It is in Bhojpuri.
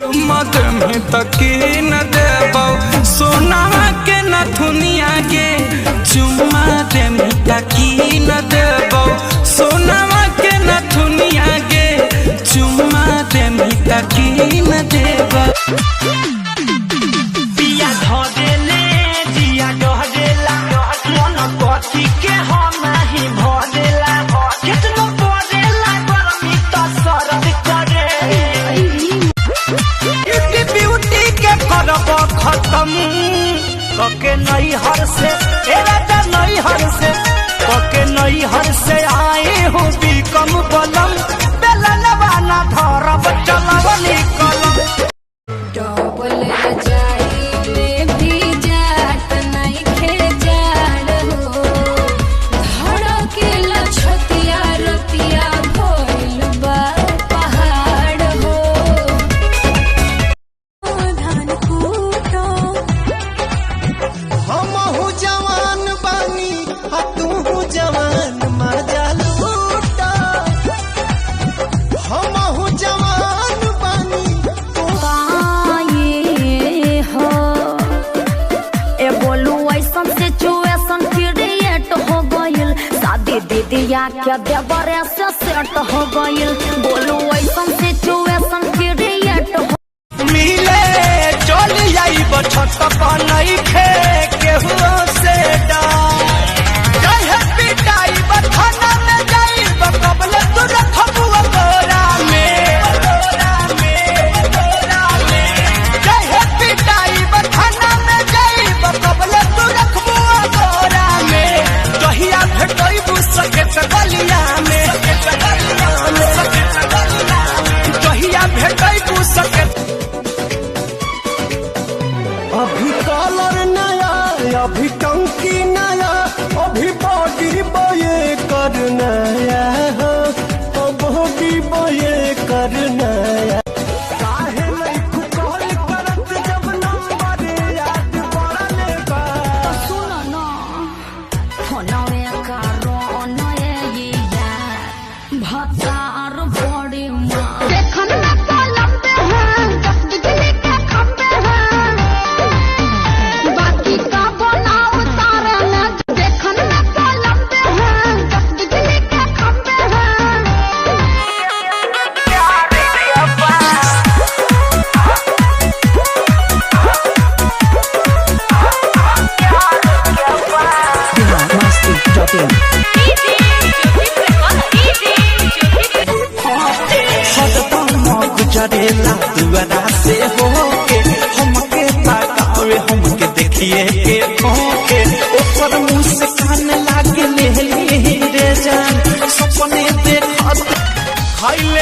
मद में तकी न देबो सोना के नथुनिया गे चुम्मा दे में तकी न देबो सोना के नथुनिया गे चुम्मा दे में तकी न देबो पिया धो देले जिया डह देला मन कथी के हम नहीं भो देला कितना पड़ेला गरमी तो सरद करे ब्यूटी के करब खत्म कके नहीं हर से राजा नहीं हर से कके नहीं हर से आए हो भी कम बलम बेलन वाला धरब चलब निकलम डबल जाई में भी जात नहीं खेजाड़ हो धड़केला छतिया रतिया भइल बा पहाड़ हो धान कूटो हमहु जवान बानी तू जवान मजा लूटा हमहु जवान बानी पाए हो ए बोलू ऐसन सिचुएशन क्रिएट हो गइल शादी दीदिया के देवरे से सेट हो गइल बोलू ऐसन सिचुएशन क्रिएट हो मिले चल जाई बछत पर नहीं खे केहू से डर पिटाई बथाना में जाई बकबल तू रखबू गोरा में जय पिटाई बथाना में जाई बकबल तू रखबू गोरा में कहिया भेटैबू सके गलिया में कहिया भेटैबू सके अभी कलर नया अभी टंकी नया अभी बॉडी बये कर नया हो बॉडी बये कर नया काहे नहीं कॉल करत जब नंबर याद पड़ले बा सुनो ना फोनवे करो नए यार भतार बड़ी माँ देखन ना कलम पे है दस बिजली के खंभे हैं बाकी का बनाओ तारे ना देखन ना कलम पे है दस बिजली के खंभे हैं गुजरेला दुआरा से होके हमके ताकावे हमके देखिए के भौंके ऊपर मुंह से कान लागे ले रे जान सपने देखत खाइले